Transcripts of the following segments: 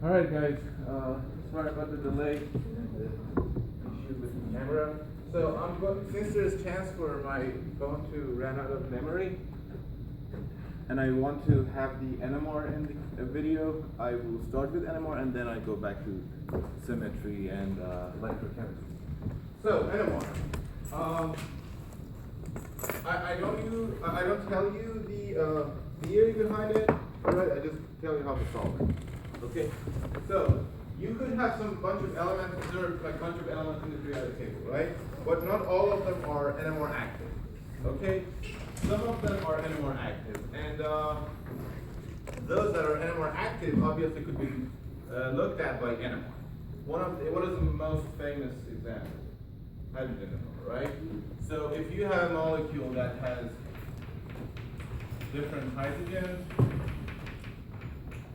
Alright guys, sorry about the delay and the issue with the camera. So since there's chance for my phone to run out of memory, and I want to have the NMR in the video, I will start with NMR and then I go back to symmetry and electrochemistry. So NMR. I don't tell you the theory behind it, alright? I just tell you how to solve it. Okay, so you could have some bunch of elements, there are like bunch of elements in the periodic table, right? But not all of them are NMR active. Okay, some of them are NMR active, and those that are NMR active obviously could be looked at by NMR. What is the most famous example? Hydrogen NMR, right? So if you have a molecule that has different hydrogens,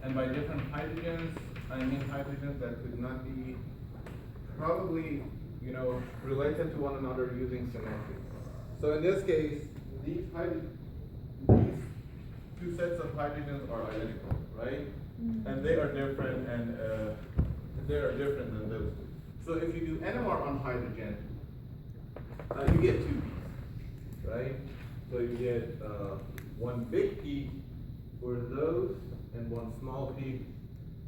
and by different hydrogens, I mean hydrogens that could not be probably, related to one another using symmetry. So in this case, these two sets of hydrogens are identical, right? And they are different, and they are different than those two. So if you do NMR on hydrogen, you get two peaks, right? So you get one big peak for those and one small peak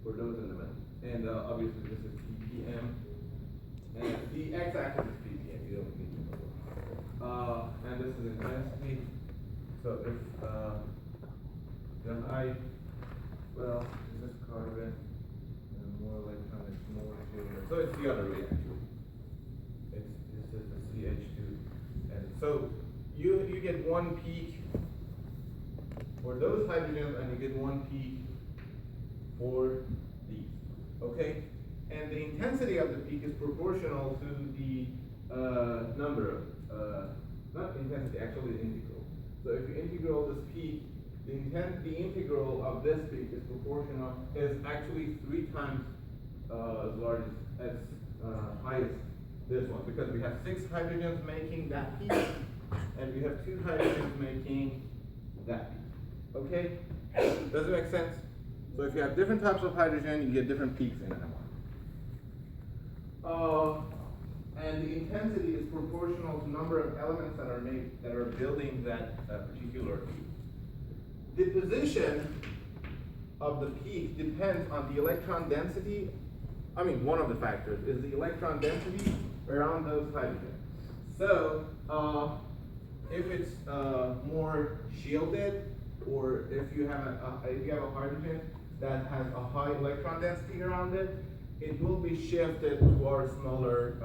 for those in the middle. And obviously this is ppm, and the x-axis is ppm. You don't need to know. And this is intensity. So if then this is carbon and more electron, it's more sugar. So it's the other way actually. This is the CH2, and so you get one peak for those hydrogens, and you get one peak for these. Okay, and the intensity of the peak is proportional to the number of not intensity, actually the integral. So if you integral this peak, the integral of this peak is actually 3 times as large as high as this one, because we have 6 hydrogens making that peak, and we have 2 hydrogens making that peak. Okay? Does it make sense? So if you have different types of hydrogen, you get different peaks in NMR. And the intensity is proportional to number of elements that are building that particular peak. The position of the peak depends on the electron density. One of the factors is the electron density around those hydrogens. So if it's more shielded, or if you have a hydrogen that has a high electron density around it, it will be shifted towards smaller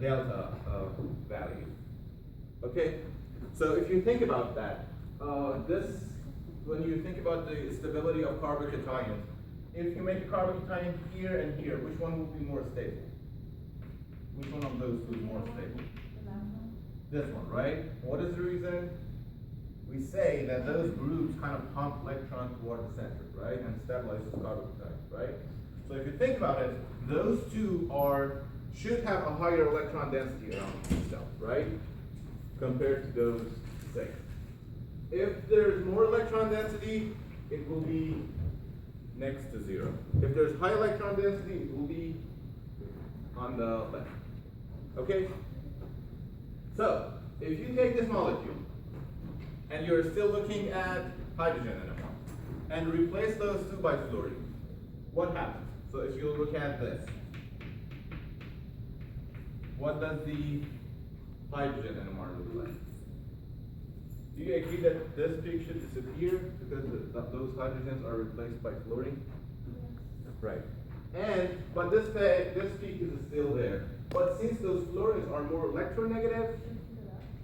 delta value. Okay, so if you think about that, when you think about the stability of carbocation, if you make a carbocation here and here, which one will be more stable? Which one of those two is more stable? This one, right? What is the reason? We say that those groups kind of pump electrons toward the center, right, and stabilizes carbocation, right? So if you think about it, those two should have a higher electron density around themselves, right, compared to those 6. If there's more electron density, it will be next to 0. If there's high electron density, it will be on the left. Okay? So if you take this molecule, and you're still looking at hydrogen NMR, and replace those two by fluorine, what happens? So if you look at this, what does the hydrogen NMR look like? Do you agree that this peak should disappear because those hydrogens are replaced by fluorine? Yes. Right. But this peak is still there. But since those fluorines are more electronegative,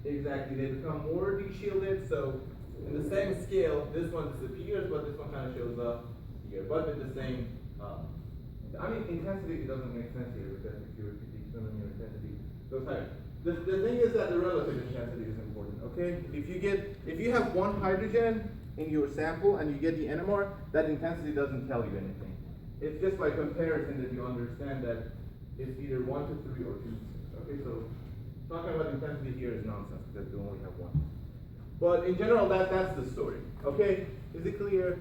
exactly, they become more de-shielded, so in the same scale, this one disappears, but this one kind of shows up here, but with the same, intensity, it doesn't make sense here, because if you repeat the experiment, your intensity goes higher. The thing is that the relative intensity is important, okay? If you have one hydrogen in your sample and you get the NMR, that intensity doesn't tell you anything. It's just by comparison that you understand that it's either 1 to 3 or 2 to 6, okay? So talking about intensity here is nonsense because we only have one. But in general, that's the story. Okay, is it clear?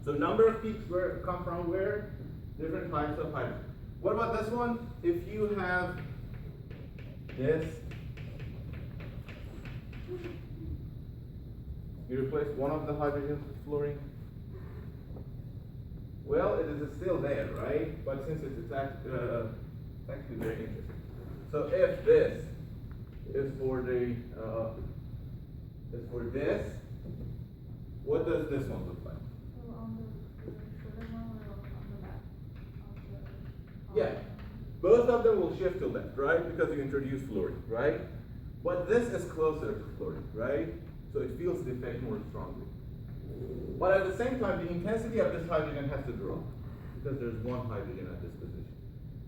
So number of peaks come from where? Different types of hydrogen. What about this one? If you have this, you replace one of the hydrogens with fluorine. Well, it is still there, right? But since it's actually very interesting. So if this is for this, what does this one look like? So on the shorter one or on the back of the Yeah, both of them will shift to left, right? Because you introduce fluorine, right? But this is closer to fluorine, right? So it feels the effect more strongly. But at the same time, the intensity of this hydrogen has to drop because there's one hydrogen at this position.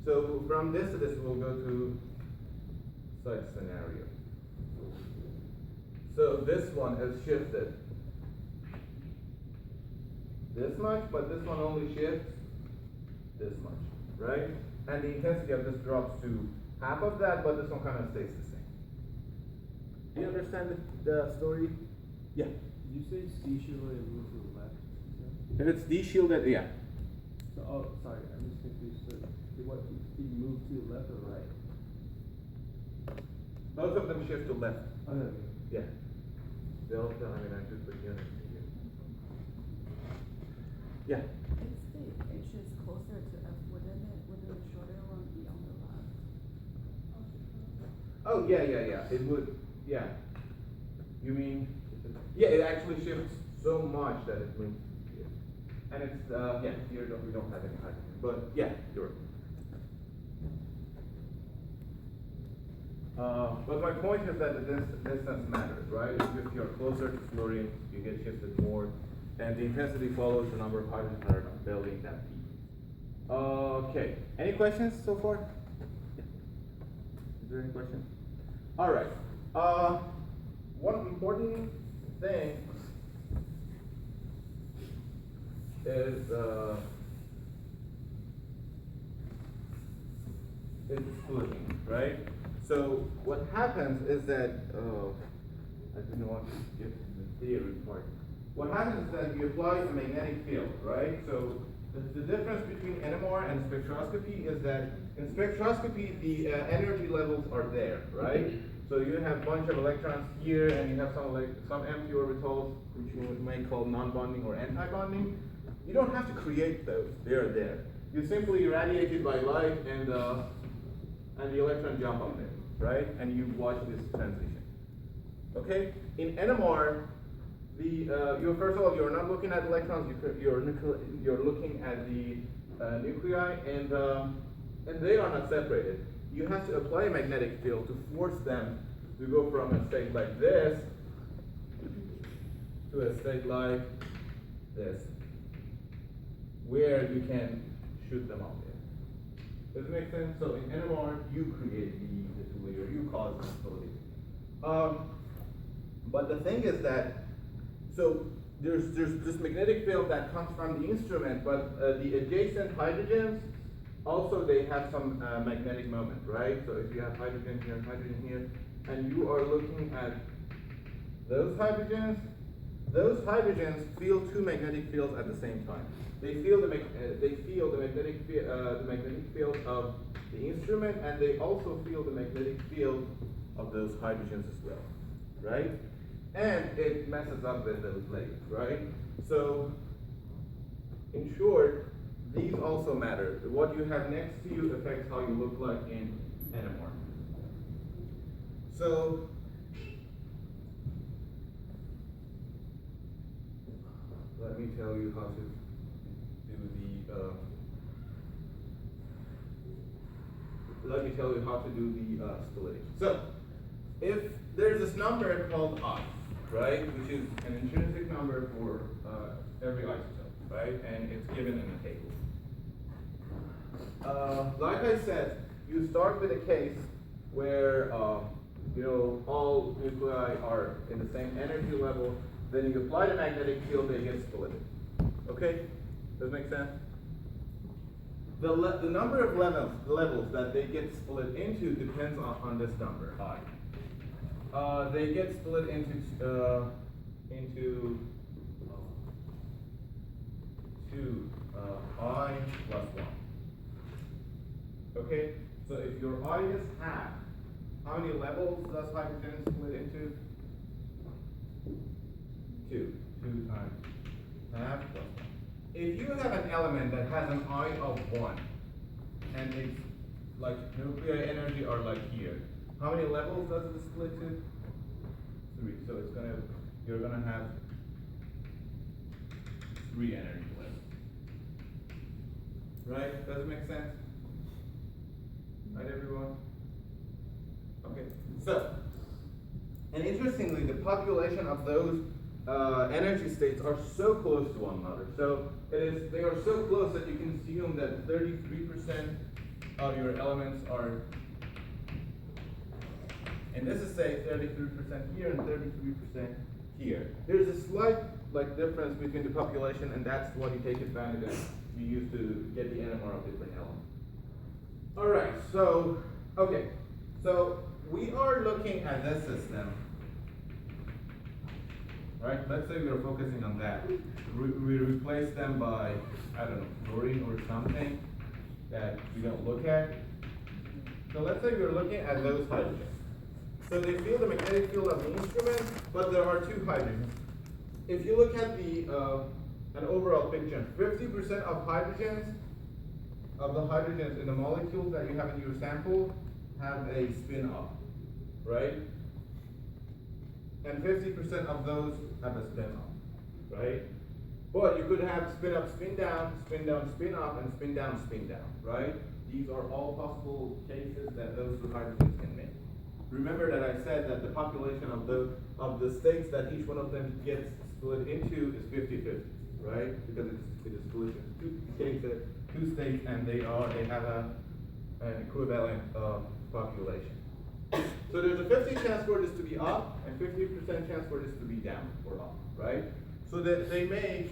So from this to this, we'll go to such scenario. So this one has shifted this much, but this one only shifts this much, right? And the intensity of this drops to half of that, but this one kind of stays the same. Do you understand the story? Yeah. Did you say it's de-shielded and move to the left? If it's de-shielded, yeah. So, oh, sorry, I'm just confused. So, what, did you move to the left or right? Both of them shift to left. Oh, no. Yeah. Delta, I mean, I just put units here. Yeah. If the H is closer to F, wouldn't the shorter one be on the left? Oh, yeah. It would, yeah. You mean, yeah, it actually shifts so much that it moves here. And it's, yeah, here we don't have any hydrogen. But yeah, you're right. But my point is that the distance matters, right? If you're closer to fluorine, you get shifted more. And the intensity follows the number of hydrogens that are building that peak. Okay, any questions so far? Yeah. Is there any questions? All right. One important thing is splitting, right? So what happens is that I didn't want to get the theory part. What happens is that you apply a magnetic field, right? So the difference between NMR and spectroscopy is that in spectroscopy the energy levels are there, right? So you have a bunch of electrons here, and you have some empty orbitals, which you may call non-bonding or anti-bonding. You don't have to create those; they are there. You simply irradiate it by light, and the electron jump up there, right? And you watch this transition. Okay. In NMR, you first of all, you're not looking at electrons. You're looking at the nuclei, and they are not separated. You have to apply a magnetic field to force them to go from a state like this to a state like this, where you can shoot them out there. Does it make sense? So in NMR, you create the two layer, you cause the stability. But the thing is that, so there's this magnetic field that comes from the instrument, but the adjacent hydrogens, also they have some magnetic moment, right? So if you have hydrogen here, and you are looking at those hydrogens feel two magnetic fields at the same time. They feel the magnetic field of the instrument, and they also feel the magnetic field of those hydrogens as well, right? And it messes up with those layers, right? So, in short, these also matter. What you have next to you affects how you look like in NMR. So, let me tell you how to do the splitting. So, if there's this number called I, right, which is an intrinsic number for every isotope, right, and it's given in a table. Like I said, you start with a case where all nuclei are in the same energy level. Then you apply the magnetic field, they get split. Okay, does it make sense? The number of levels that they get split into depends on this number, I. They get split into to I plus 1. Okay, so if your I is half, how many levels does hydrogen split into? 2. 2 times half plus 1. If you have an element that has an I of 1, and its like nuclear energy are like here, how many levels does it split to? 3. So you're gonna have 3 energy levels. Right? Does it make sense? Right, everyone? Okay. So, and interestingly, the population of those energy states are so close to one another. So they are so close that you can assume that 33% of your elements are, and this is say 33% here and 33% here. There's a slight difference between the population, and that's what you take advantage of. You use to get the NMR of different elements. All right, so okay, so we are looking at this system. Right? Let's say we are focusing on that. We replace them by, I don't know, fluorine or something that we don't look at. So let's say we're looking at those hydrogens. So they feel the magnetic field of the instrument, but there are 2 hydrogens. If you look at an overall picture, 50% of the hydrogens in the molecules that you have in your sample have a spin up, right? And 50% of those have a spin up, right? But you could have spin up, spin down, spin down, spin up, and spin down, right? These are all possible cases that those 2 hydrogens can make. Remember that I said that the population of the states that each one of them gets split into is 50-50, right? Because it is split into 2 states, and they have an equivalent population. So there's a 50 chance for this to be up and 50% chance for this to be down or up, right? So that they make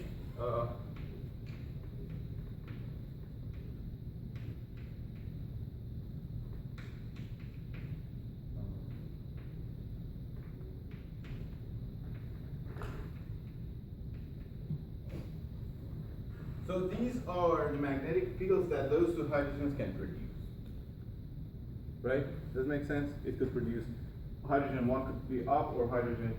so these are the magnetic fields that those 2 hydrogens can produce. Right? Does it make sense? It could produce hydrogen 1 could be up, or hydrogen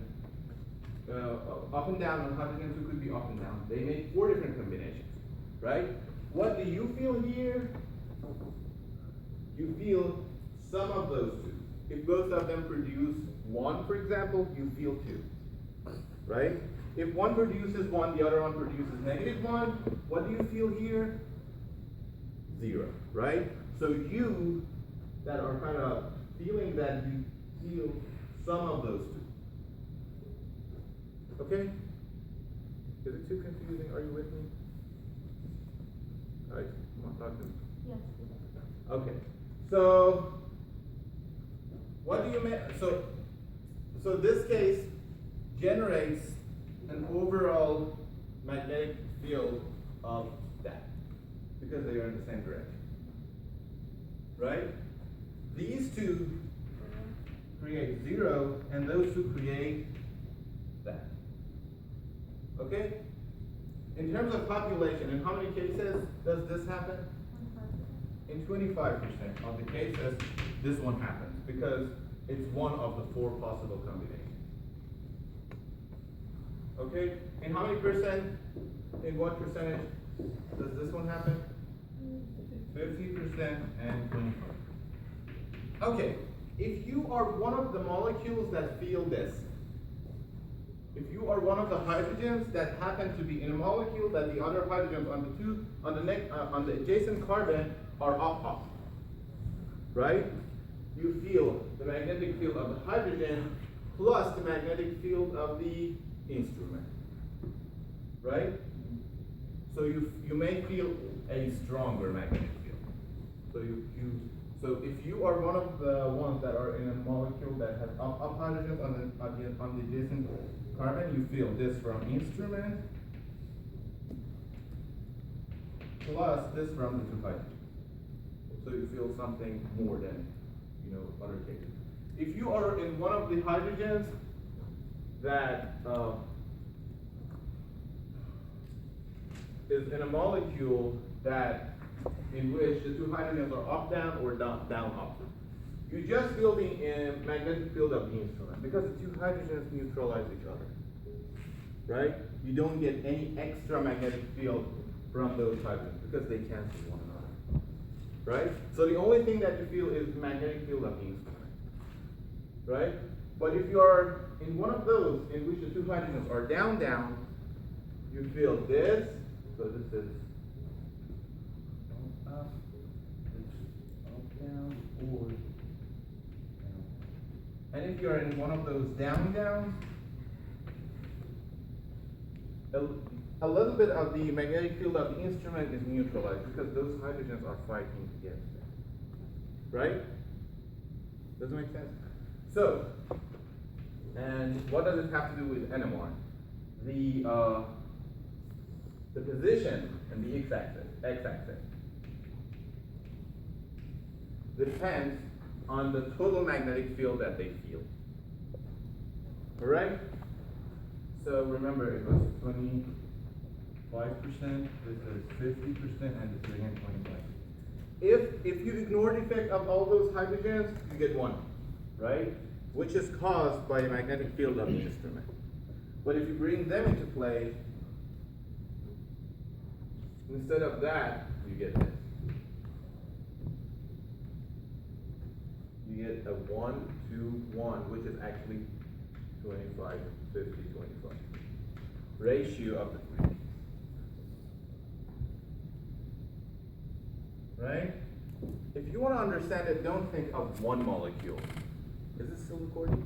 up and down, and hydrogen 2 could be up and down. They make 4 different combinations. Right? What do you feel here? You feel some of those 2. If both of them produce 1, for example, you feel 2. Right? If one produces 1, the other one produces -1, what do you feel here? 0. Right? So you that are kind of feeling that, you feel some of those 2. Okay? Is it too confusing? Are you with me? All right, come on, talk to me. Yes. Okay. So what do you mean? So this case generates an overall magnetic field of that, because they are in the same direction. Right? These 2 create 0, and those 2 create that. Okay? In terms of population, in how many cases does this happen? 25%. In 25% of the cases, this one happens, because it's one of the 4 possible combinations. Okay? In how many percent, in what percentage does this one happen? 50% and 25%. Okay, if you are one of the molecules that feel this, if you are one of the hydrogens that happen to be in a molecule that the other hydrogens on the adjacent carbon are up, right? You feel the magnetic field of the hydrogen plus the magnetic field of the instrument, right? So you may feel a stronger magnetic field. So if you are one of the ones that are in a molecule that has up hydrogens on the adjacent carbon, you feel this from instrument plus this from the 2 hydrogens. So you feel something more than other cases. If you are in one of the hydrogens that is in a molecule in which the two hydrogens are up, down, or down, up. You're just building a magnetic field of the instrument because the two hydrogens neutralize each other, right? You don't get any extra magnetic field from those hydrogens because they cancel one another, right? So the only thing that you feel is the magnetic field of the instrument, right? But if you are in one of those in which the two hydrogens are down, down, you feel this. So this is up, down, or down. And if you're in one of those down, down, a little bit of the magnetic field of the instrument is neutralized because those hydrogens are fighting against it. Right? Does it make sense? So, and what does it have to do with NMR? The position and the x-axis depends on the total magnetic field that they feel. All right? So remember, it was 25%, this is 50%, and this is again 25. If you ignore the effect of all those hydrogens, you get 1, right? Which is caused by a magnetic field of the instrument. But if you bring them into play, instead of that, you get this. You get a 1, 2, 1, which is actually 25, 50, 25. Ratio of the 3. Right? If you want to understand it, don't think of one molecule. Is this still recording?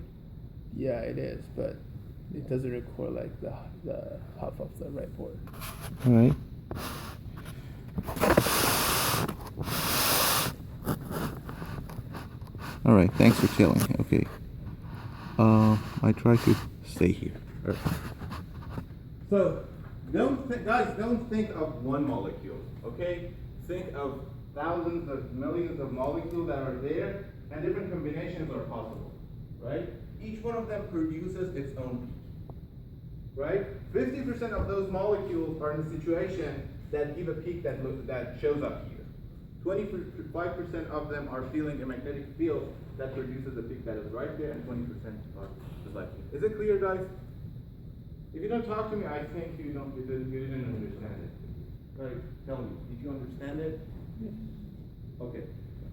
Yeah, it is, but it doesn't record like the half of the right port. All right. All right, thanks for chilling. Okay. I try to stay here. Right. So, guys, don't think of one molecule, okay? Think of thousands of millions of molecules that are there, and different combinations are possible, right? Each one of them produces its own peak, right? 50% of those molecules are in a situation that give a peak that shows up here. 25% of them are feeling a magnetic field that produces a peak that is right there, and 20% are just like here. Is it clear, guys? If you don't talk to me, I think you didn't understand it. Right? Tell me, did you understand it? Yes. Okay.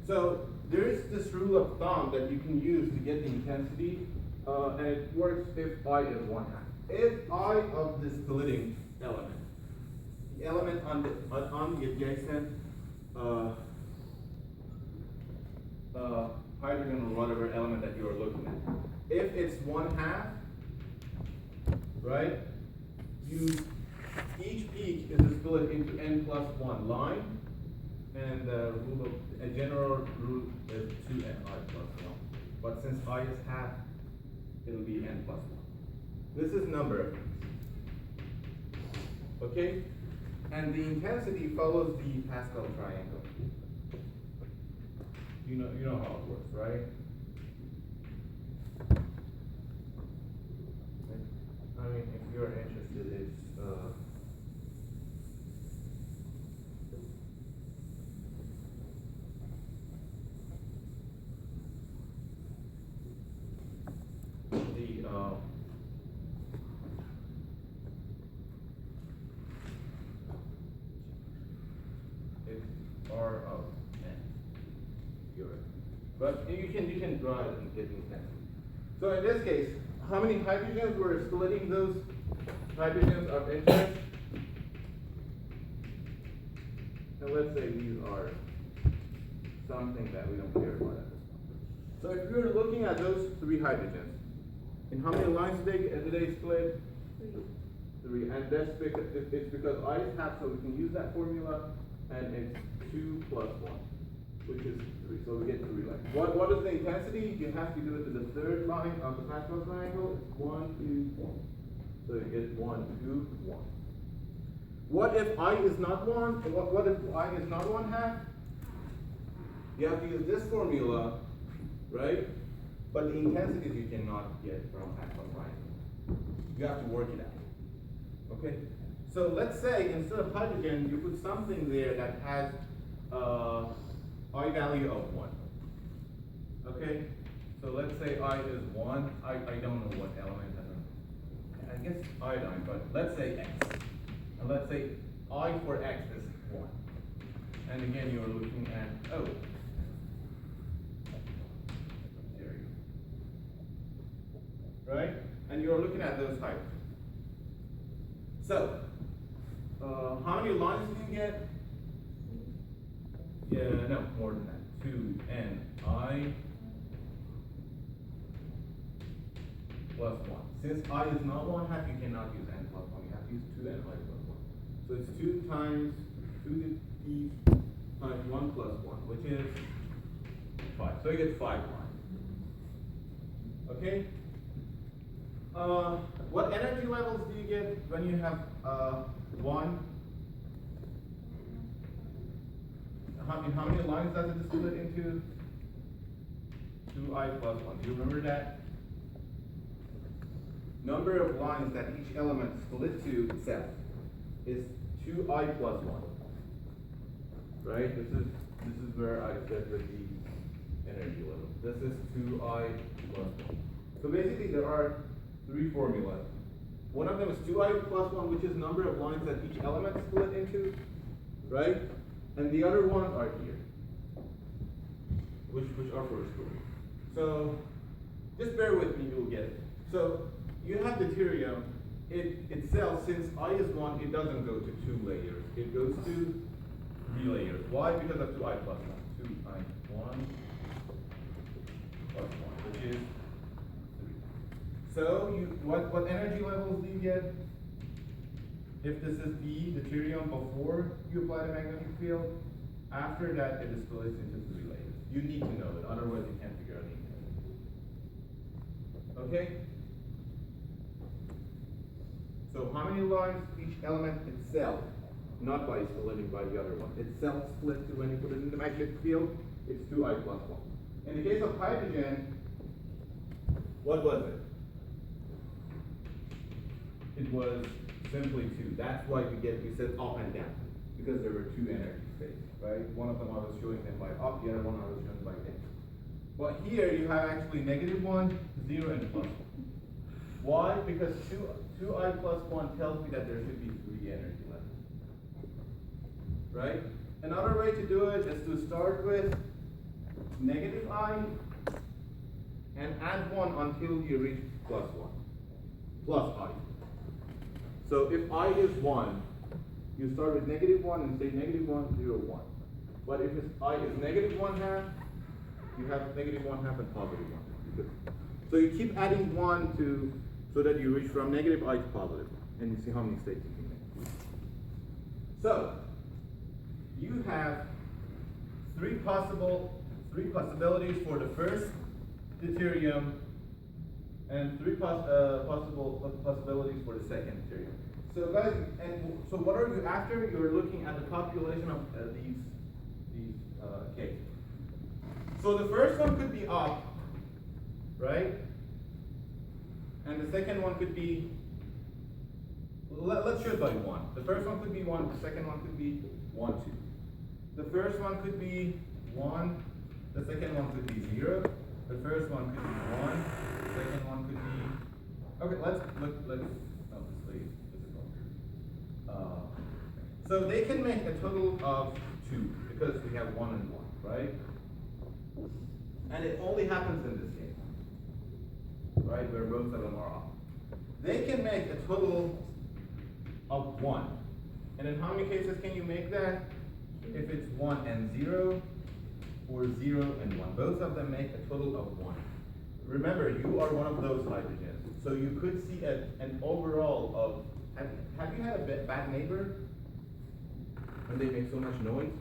So there is this rule of thumb that you can use to get the intensity, and it works if I is 1/2. If I of the splitting element, the element on the adjacent hydrogen or whatever element that you are looking at, if it's 1/2, right? Each peak is split into n+1 line, and the rule of a general rule is 2n(i+1). But since I is 1/2, it'll be n+1. This is number of peaks. Okay? And the intensity follows the Pascal triangle. You know how it works, right? I mean, if you're interested, it's it's R of n. But you can draw it and get the intensity. So in this case, how many hydrogens were splitting those hydrogens of interest? And let's say these are something that we don't care about at this point. So if we were looking at those 3 hydrogens, in how many lines do they split? 3. And that's because it's because I is 1/2, so we can use that formula, and it's 2 + 1, which is 3. So we get 3 lines. What is the intensity? You have to do it to the 3rd line of the Pascal triangle. It's 1, 2, 1. So you get 1, 2, 1. What if I is not 1? What if I is not 1/2? You have to use this formula, right? But the intensities you cannot get from Pascal triangle. You have to work it out. Okay? So let's say instead of hydrogen, you put something there that has I value of 1. Okay? So let's say I is 1. I don't know what element. I guess iodine, but let's say X. And let's say I for X is 1. And again, you're looking at O. Right? And you're looking at those hydrogens. So, how many lines do you get? Yeah, no, more than that. 2ni plus 1. Since I is not 1/2, you cannot use n plus 1. You have to use 2ni plus 1. So it's 2 times 2 to the e times 1 plus 1, which is 5. So you get 5 lines. Okay? What energy levels do you get when you have 1? How many lines does it split into? 2i plus 1. Do you remember that? Number of lines that each element split to itself is 2i plus 1. Right? This is where I said with the energy level. This is 2i plus 1. So basically there are 3 formulas. One of them is 2i plus 1, which is number of lines that each element split into, right? And the other ones are here, which are for school. So just bear with me, you'll get it. So you have deuterium. It itself, since I is 1, it doesn't go to 2 layers. It goes to 3 layers. Why? Because of 2i plus 1. 2 times 1 plus 1, which is 3. So what energy levels do you get? If this is the deuterium before you apply the magnetic field, after that it is split into 3 layers. You need to know it, otherwise you can't figure out the energy. Okay? So how many lines each element itself, not by splitting by the other one, itself split to when you put it in the magnetic field, it's 2i plus 1. In the case of hydrogen, what was it? It was simply 2. That's why we said up and down, because there were 2 energy states, right? One of them I was showing them by up, the other one I was showing by down. But here you have actually -1, 0, and +1. Why? Because 2i plus 1 tells me that there should be 3 energy levels, right? Another way to do it is to start with -i and add 1 until you reach +1, plus I. So if I is 1, you start with -1 and say -1, 0, 1. But if I is -1/2, you have -1/2 and +1. So you keep adding 1 so that you reach from -I to positive, and you see how many states you can make. So you have three possibilities for the first deuterium, and 3 possible possibilities for the second deuterium. So guys, so what are you after? You're looking at the population of these cases. So the first one could be up, right? And the second one could be, let's show it by 1. The first one could be 1, the second one could be 1, 2. The first one could be 1, the second one could be 0. The first one could be 1, the second one could be, okay, let's oh, this way is difficult. So they can make a total of 2, because we have 1 and 1, right? And it only happens in this case, right, where both of them are off. They can make a total of 1. And in how many cases can you make that? If it's 1 and 0, or 0 and 1. Both of them make a total of 1. Remember, you are one of those hydrogens. So you could see an overall of, have you had a bad neighbor? When they make so much noise?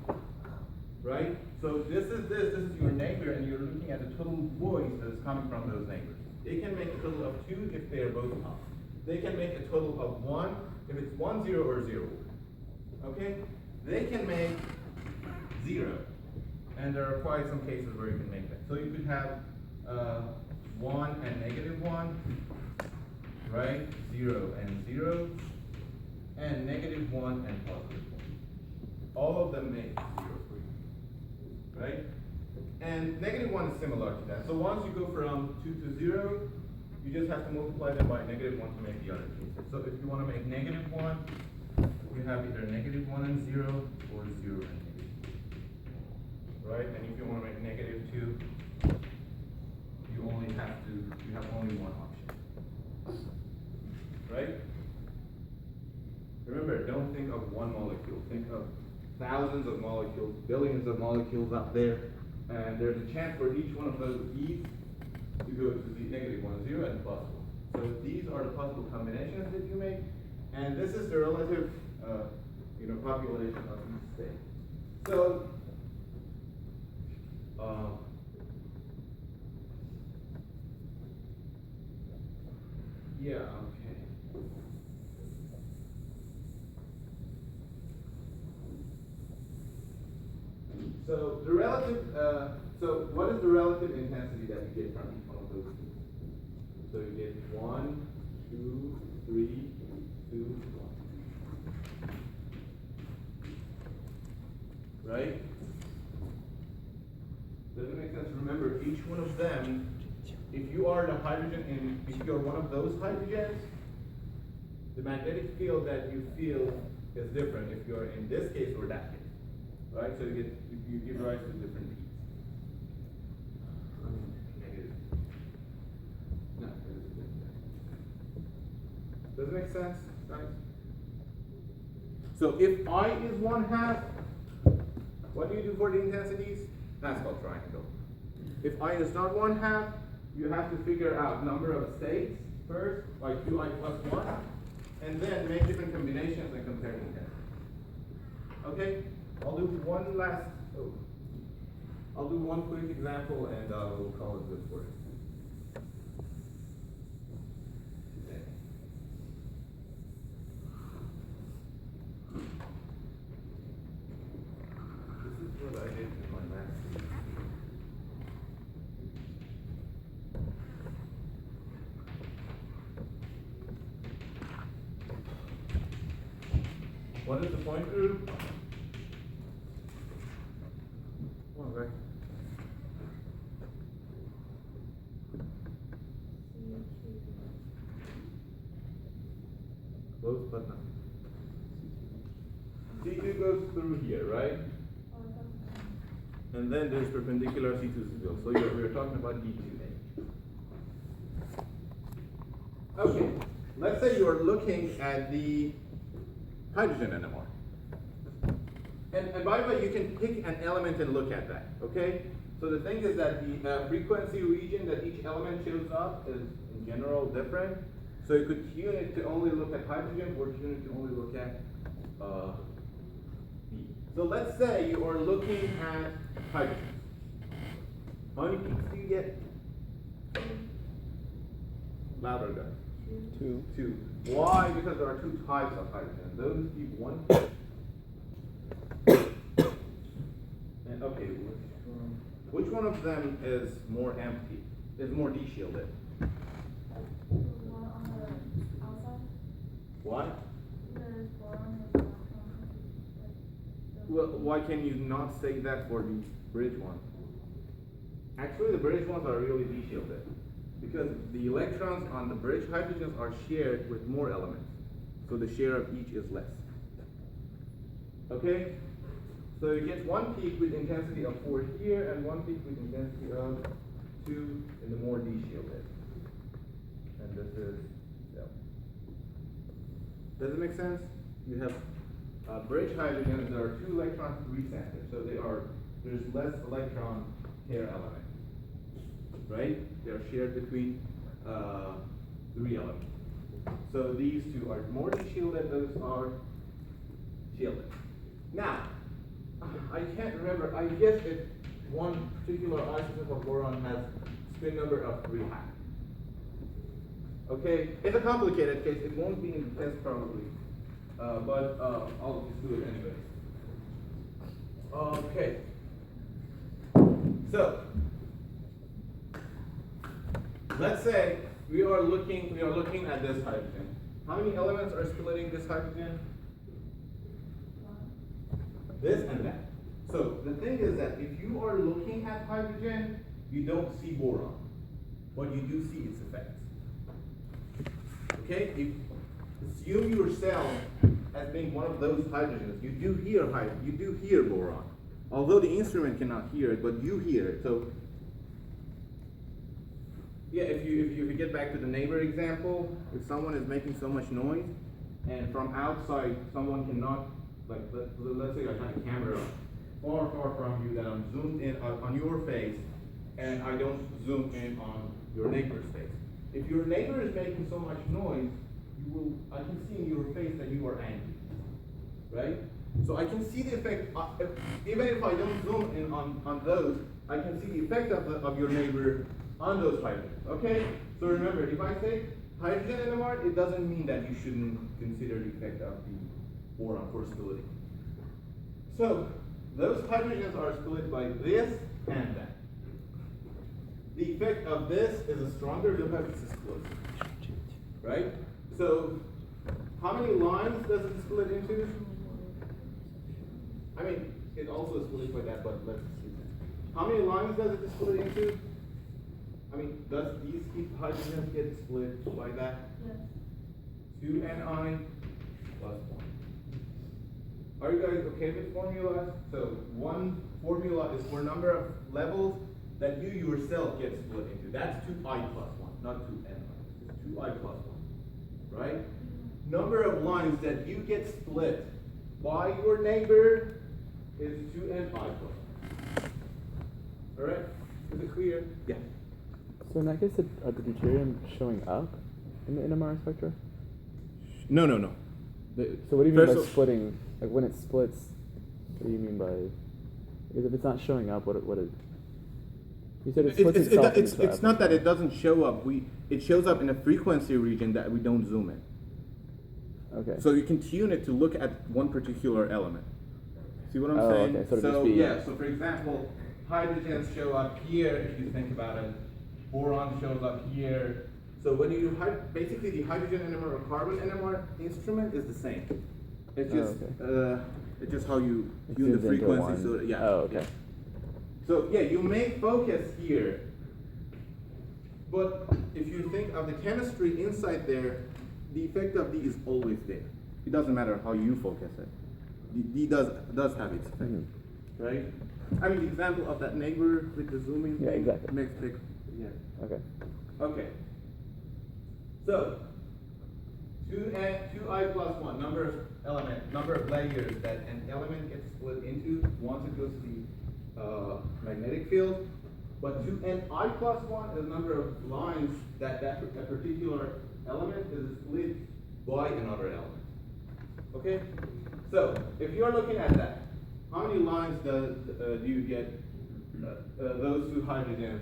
Right? So this is your neighbor, and you're looking at the total voice that is coming from those neighbors. They can make a total of 2 if they are both up. They can make a total of 1 if it's 1, 0, or 0. Okay? They can make 0. And there are quite some cases where you can make that. So you could have 1 and -1, right? 0 and 0, and -1 and +1. All of them make 0 for you, right? And -1 is similar to that. So once you go from 2 to 0, you just have to multiply them by -1 to make the other cases. So if you want to make -1, you have either -1 and 0 or 0 and -2. Right? And if you want to make -2, you have only one option. Right? Remember, don't think of one molecule. Think of thousands of molecules, billions of molecules out there, and there's a chance for each one of those E's to go to the -1, 0, and +1. So these are the possible combinations that you make, and this is the relative, population of each state. So, yeah, okay. So the relative, so what is the relative intensity that you get from each one of those two? So you get 1, 2, 3, 2, 1. Right? Does it make sense? Remember, each one of them, if you are the hydrogen if you're one of those hydrogens, the magnetic field that you feel is different if you're in this case or that case. Right? So you give rise to different peaks. Negative. No, does it make sense, guys? So if I is 1/2, what do you do for the intensities? That's called triangle. If I is not 1/2, you have to figure out number of states first, like qi plus 1, and then make different combinations and compare the intensity. Okay? I'll do one quick example and we'll call it good for it. Okay. This is what I did in my math. What is the point group? Right. Close but not. C2 goes through here, right? And then there's perpendicular C2 still. So we're talking about D2A. Okay, let's say you're looking at the hydrogen NMR. And by the way, you can pick an element and look at that, okay? So the thing is that the frequency region that each element shows up is in general different. So you could tune it to only look at hydrogen or tune it to only look at B. So let's say you are looking at hydrogen. How many peaks do you get? Louder, guys. 2. 2. Why? Because there are 2 types of hydrogen. Those keep 1 peak. And okay, which one of them is more empty? Is more de-shielded? The one on the outside? Why? There's boron and electron. Well, why can you not say that for the bridge one? Actually, the bridge ones are really de-shielded because the electrons on the bridge hydrogens are shared with more elements, so the share of each is less. Okay? So you get 1 peak with intensity of 4 here and 1 peak with intensity of 2 in the more de-shielded. And this is, yeah. Does it make sense? You have bridge hydrogens, there are 2 electrons, 3 centers. So there's less electron pair element. Right? They are shared between 3 elements. So these 2 are more de-shielded, those are shielded. Now, I can't remember, I guess that one particular isotope of boron has spin number of 3.5. Okay, it's a complicated case, it won't be in the test probably, but I'll just do it anyway. Okay, so let's say we are looking at this hydrogen, How many elements are splitting this hydrogen? This and that. So the thing is that if you are looking at hydrogen, you don't see boron. What you do see its effects. Okay? Assume yourself as being one of those hydrogens. You do hear boron. Although the instrument cannot hear it, but you hear it. So yeah, if you get back to the neighbor example, if someone is making so much noise, and from outside someone cannot, like let's say I have a camera far from you that I'm zoomed in on your face, and I don't zoom in on your neighbor's face. If your neighbor is making so much noise, I can see in your face that you are angry, right? So I can see the effect, even if I don't zoom in on those, I can see the effect of your neighbor on those hydrogens, okay? So remember, if I say hydrogen NMR, it doesn't mean that you shouldn't consider the effect of the boron for splitting. So those hydrogens are split by this and that. The effect of this is a stronger, you'll have this split, right? So how many lines does it split into? I mean, it also split by that, but let's see. How many lines does it split into? I mean, does these hydrogens get split by that? Yes. 2Ni plus 1. Are you guys okay with formulas? So one formula is for number of levels that you yourself get split into. That's 2I plus 1, not 2Ni. It's 2I plus 1, right? Number of lines that you get split by your neighbor is 2Ni plus 1. All right? Is it clear? Yeah. So in that case, are the deuterium showing up in the NMR spectra? No. So what do you mean by splitting? Like when it splits, what do you mean by? Because if it's not showing up, what is? You said it splits itself. It's not that it doesn't show up. It shows up in a frequency region that we don't zoom in. Okay. So you can tune it to look at one particular element. See what I'm saying? Okay. So so for example, hydrogens show up here if you think about it. Boron shows up here. So when you do basically the hydrogen NMR or carbon NMR instrument is the same. It's just it's just how you tune the frequency. So yeah. Oh, okay. Yeah. So yeah, you may focus here, but if you think of the chemistry inside there, the effect of D is always there. It doesn't matter how you focus it. D does have its effect, right? I mean, the example of that neighbor with the zooming. Yeah, exactly. Makes big. Yeah. Okay. Okay. So 2I plus 1 number of layers that an element gets split into once it goes to the magnetic field, but 2Ni plus 1 is the number of lines that particular element is split by another element. Okay? So if you're looking at that, how many lines do you get those two hydrogens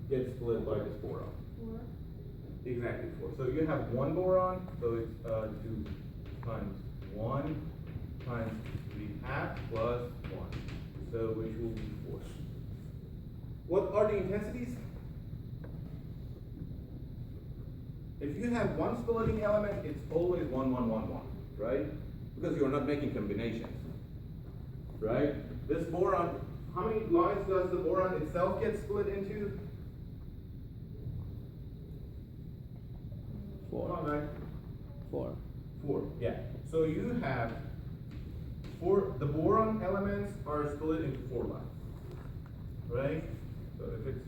get split by this boron? 4. Exactly 4. So you have one boron, so it's 2 times 1 times 3½ plus 1. So which will be 4. What are the intensities? If you have one splitting element, it's always 1, 1, 1, 1, right? Because you're not making combinations, right? This boron, how many lines does the boron itself get split into? 4. Come on, man. 4. 4, yeah. So you have the boron elements are split into 4 lines, right? So if it's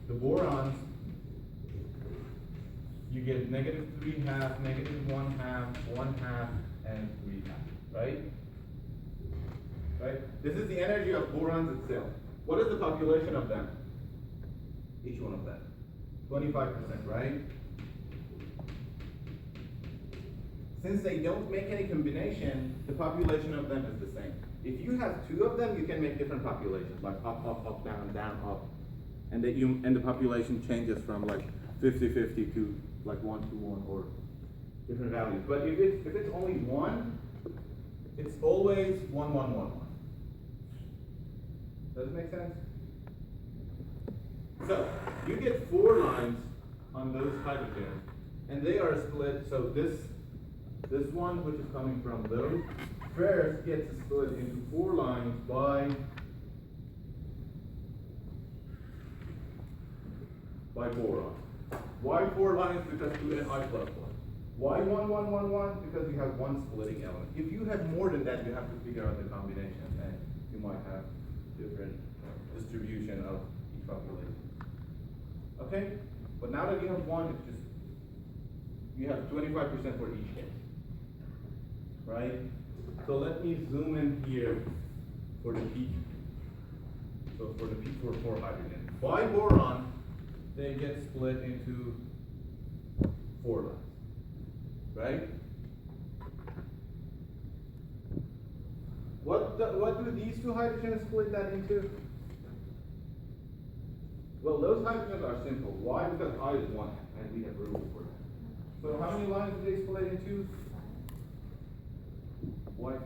the borons, you get -3½ -1½ 1/2 and 3½, right? Right? This is the energy of borons itself. What is the population of them? Each one of them. 25%, right? Since they don't make any combination, the population of them is the same. If you have 2 of them, you can make different populations, like up, up, up, down, down, up. And the population changes from like 50-50 to like 1-1 or different values. But if it's only 1, it's always 1, 1, 1, 1. Does it make sense? So you get 4 lines on those hydrogens, and they are split, so this one, which is coming from those, first gets split into 4 lines by boron. Why 4 lines? Because 2 and I plus 1. Why 1, 1, 1, 1? Because you have one splitting element. If you have more than that, you have to figure out the combination, and you might have different distribution of each population. Okay? But now that you have one, it's just, you have 25% for each case. Right? So let me zoom in here for the peak. So for the peak for hydrogen. By boron, they get split into 4 lines. Right? What do these 2 hydrogens split that into? Well, those hydrogens are simple. Why? Because I is 1, and we have rules for that. So how many lines do they split into? Why 5?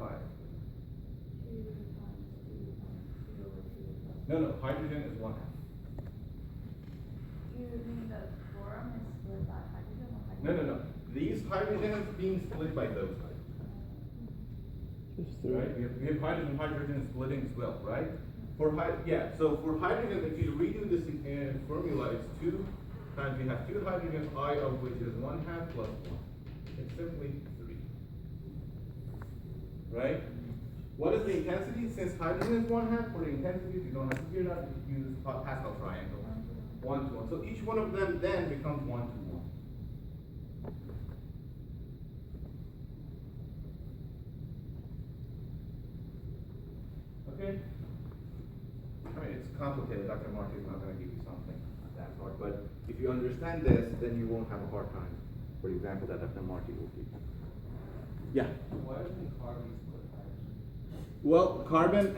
No, hydrogen is 1/2. You mean the boron is split by hydrogen or hydrogen? No. These hydrogens being split by those hydrogens. Just 3. Right? We have hydrogen splitting as well, right? So for hydrogen, if you redo this formula, it's 2 times we have 2 hydrogens, I of which is 1/2 plus 1. It's simply 3. Right? What is the intensity? Since hydrogen is 1/2, for the intensity, you don't have to figure it out, you use Pascal triangle. 1 to 1. So each one of them then becomes 1 to 1. Okay? I mean, it's complicated. Dr. Marty is not going to give you something that hard. But if you understand this, then you won't have a hard time for the example that Dr. Marty will give you. Yeah? Why doesn't carbon split hydrogen? Well, carbon,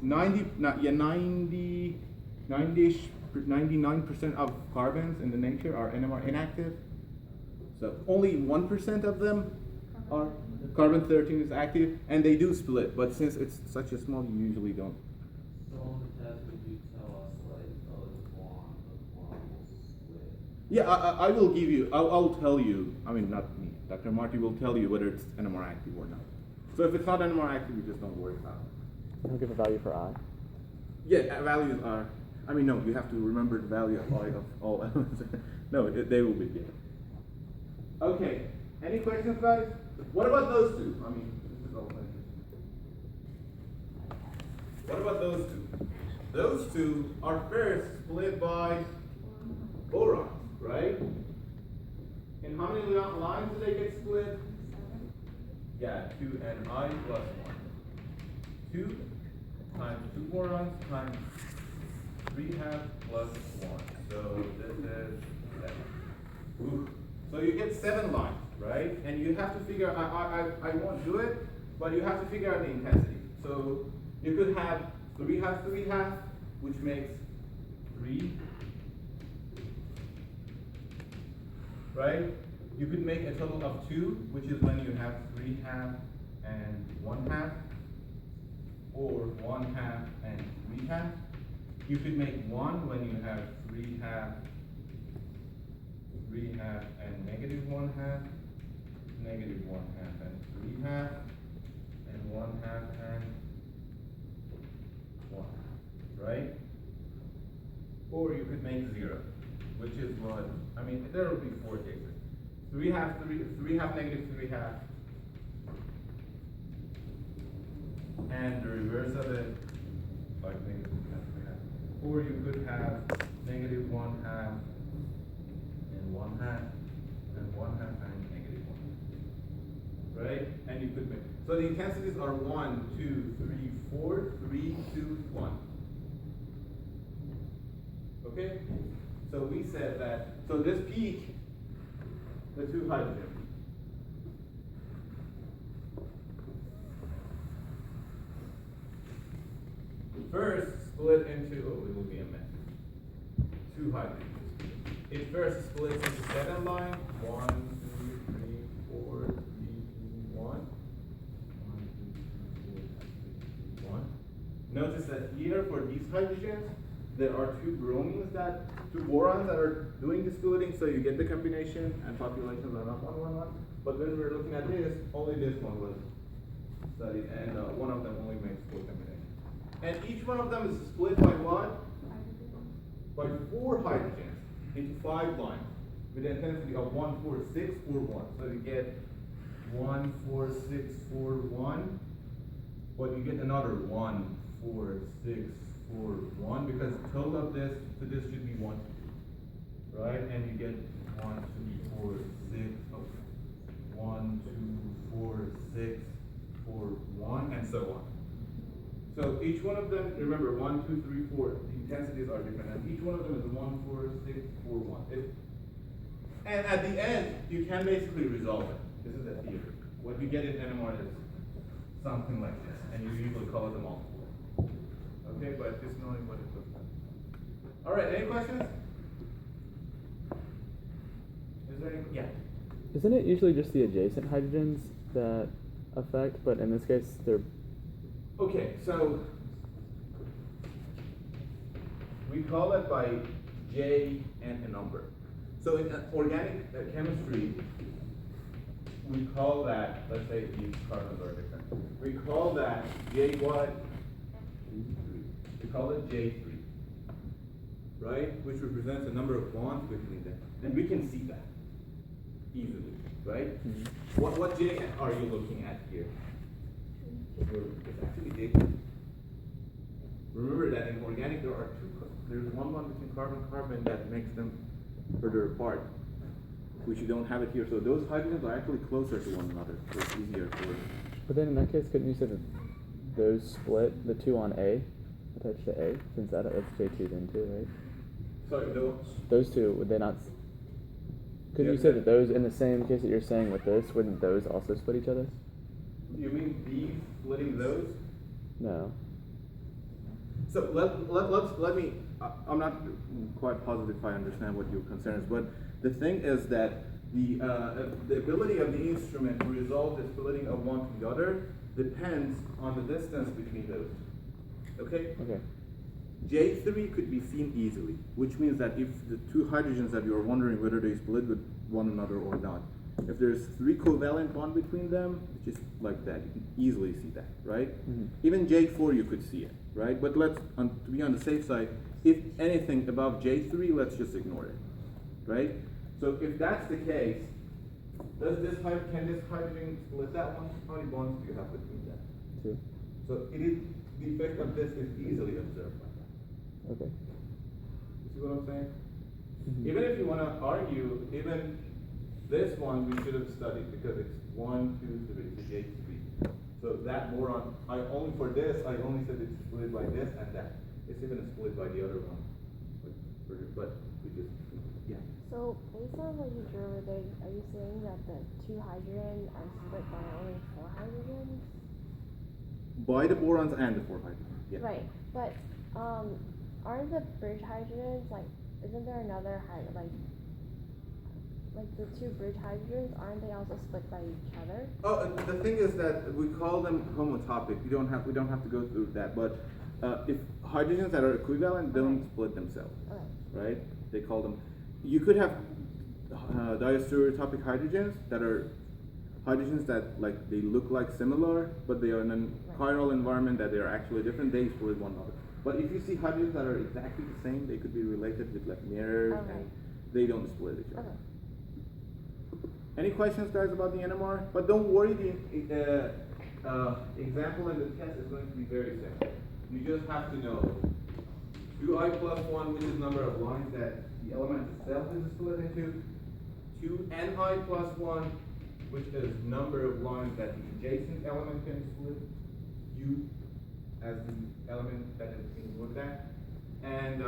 99% of carbons in the nature are NMR inactive. So only 1% of them are. Carbon 13 is active, and they do split, but since it's such a small, you usually don't. So on the test, would you tell us, like, oh, the bond will split? Yeah, I will give you, I'll tell you, I mean, not me, Dr. Marty will tell you whether it's NMR active or not. So if it's not NMR active, you just don't worry about it. I'll give a value for I. Yeah, values are, I mean, no, you have to remember the value of I of all elements. No, they will be given. Okay, any questions, guys? What about those 2? I mean, this is all interesting. What about those 2? Those 2 are first split by borons, right? And how many lines do they get split? 7. Yeah, 2 and I plus 1. 2 times 2 borons times 3/2 plus 1. So this is 7. Ooh. So you get 7 lines, right? And you have to figure, I won't do it, but you have to figure out the intensity. So you could have 3/2, 3/2, which makes 3, right? You could make a total of 2, which is when you have 3/2 and 1/2, or 1/2 and 3/2. You could make 1 when you have 3/2, 3/2 and negative 1/2, negative 1/2 and 3/2, and 1/2 and 1/2, right? Or you could make 0, which is what, I mean, there will be 4 cases. 3/2, negative 3/2, and the reverse of it, like negative 3/2. Or you could have negative 1/2 and 1/2 and 1/2 and negative 1/2. Right? And you could make, so the intensities are 1, 2, 3, 4, 3, 2, 1. Okay? So we said that, so this peak, the 2 hydrogen. First split into, oh, it will be a mess. 2 hydrogens. It first splits into 7 lines. 1, 2, 3, 4, 3, 2, 1. 1, 2, 3, 4, 3, 2, 1. Notice that here for these hydrogens, there are two borons that are doing the splitting, so you get the combination and populations are not 1, 1, 1. But when we're looking at this, only this one was studied, and one of them only makes 4 combinations. And each one of them is split by what? By 4 hydrogens into 5 lines with an intensity of 1, 4, 6, 4, 1. So you get 1, 4, 6, 4, 1, but you get another 1, 4, 6, 4, 1, because the total of this to this should be 1, 2, right? And you get 1, 2, 4, 6, 1, 2, 4, 6, 4, 1, and so on. So each one of them, remember, 1, 2, 3, 4, the intensities are different, and each one of them is 1, 4, 6, 4, 1. And at the end, you can basically resolve it. This is the theory. What you get in NMR is something like this, and you usually call it a multiple. Okay, but just knowing what it looks like. All right, any questions? Is there any? Yeah. Isn't it usually just the adjacent hydrogens that affect, but in this case, they're... Okay, so we call that by J and a number. So in organic chemistry, we call that, let's say these carbons are different. We call that J what? We call it J3, right? Which represents the number of bonds between them. And we can see that easily, right? Mm-hmm. What J are you looking at here? It's actually J3. Remember that in organic there are there's one bond between carbon-carbon that makes them further apart, which you don't have it here. So those hydrogens are actually closer to one another, so it's easier for. But then in that case, couldn't you say that those split, the 2 on A, attached to A, since that's J2 then too, right? Sorry, Those two, would they not... Couldn't you say that those, in the same case that you're saying with this, wouldn't those also split each other? You mean these splitting those? No. So let me, I'm not quite positive if I understand what your concern is, but the thing is that the ability of the instrument to resolve the splitting of one to the other depends on the distance between those. Okay? Okay. J3 could be seen easily, which means that if the 2 hydrogens that you're wondering whether they split with one another or not, if there's 3 covalent bond between them, it's just like that. You can easily see that, right? Mm-hmm. Even J4 you could see it, right? But let's, to be on the safe side, if anything above J3, let's just ignore it, right? So if that's the case, can this hydrogen split that one? How many bonds do you have between them? 2. So the effect of this is easily observed by that. Okay. You see what I'm saying? Mm-hmm. Even if you want to argue, even this one we should have studied because it's 1, 2, 3, it's J3. So that boron, for this, I only said it's split by this and that. It's even split by the other one. But we just, yeah. So based on what you drew over there, are you saying that the 2 hydrogens are split by only 4 hydrogens? By the borons and the 4 hydrogens, yeah. Right, but aren't the bridge hydrogens, like, isn't there another like the 2 bridge hydrogens, aren't they also split by each other? Oh, the thing is that we call them homotopic. We don't have to go through that. But if hydrogens that are equivalent don't split themselves, right? They call them. You could have diastereotopic hydrogens that are hydrogens that like they look like similar, but they are in a chiral environment that they are actually different. They split one another. But if you see hydrogens that are exactly the same, they could be related with like mirrors, and they don't split each other. Any questions, guys, about the NMR? But don't worry, the example in the test is going to be very simple. You just have to know 2i plus 1, which is number of lines that the element itself is split into, 2ni plus 1, which is number of lines that the adjacent element can split, u as the element that is being looked at, and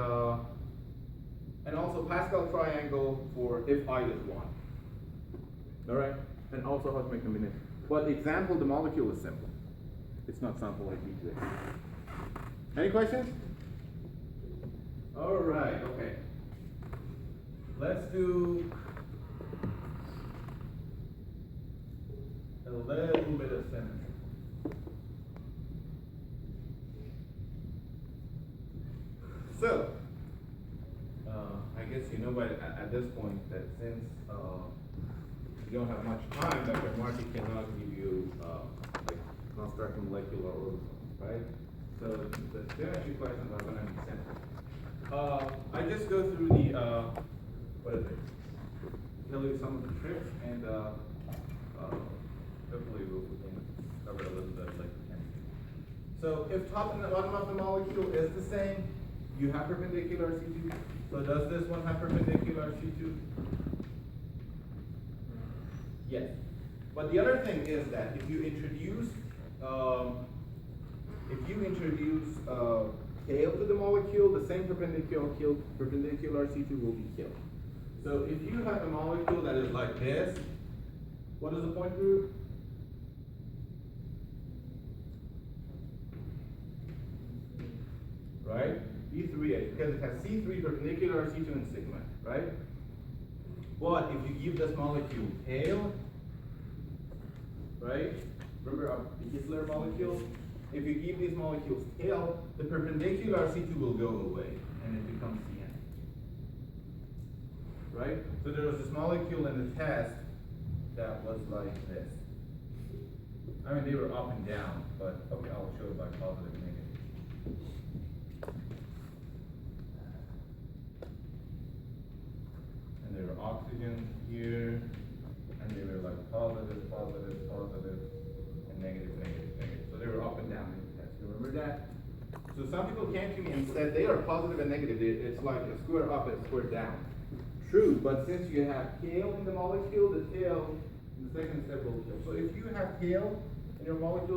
also Pascal triangle for if I is 1. All right, and also how to make combination. But example, the molecule is simple. It's not sample like B2A. Any questions? All right, okay. Let's do a little bit of symmetry. So, I guess you know by at this point that since you don't have much time, Dr. Marty cannot give you like construct molecular orbital, right? So the geometry questions are going to be simple. I just go through the what is it? Tell you some of the tricks, and hopefully we can cover a little bit like chemistry. So if top and the bottom of the molecule is the same, you have perpendicular C2. So does this one have perpendicular C2? Yes. But the other thing is that if you introduce tail to the molecule, the same perpendicular C2 will be killed. So if you have a molecule that is like this, what is the point group? Right? B3H, because it has C3 perpendicular, C2 and sigma, right? But if you give this molecule tail, right? Remember the Hitler molecule? If you give these molecules tail, the perpendicular C2 will go away and it becomes CN. Right? So there was this molecule in the test that was like this. I mean, they were up and down, but okay, I'll show it by positive and negative. And there were oxygens here, and they were like positive, positive, positive, and negative, negative, negative. So they were up and down in the test. You remember that? So some people came to me and said they are positive and negative. It's like a square up and a square down. True, but since you have tail in the molecule, the tail in the second step will kill. So if you have tail in your molecule,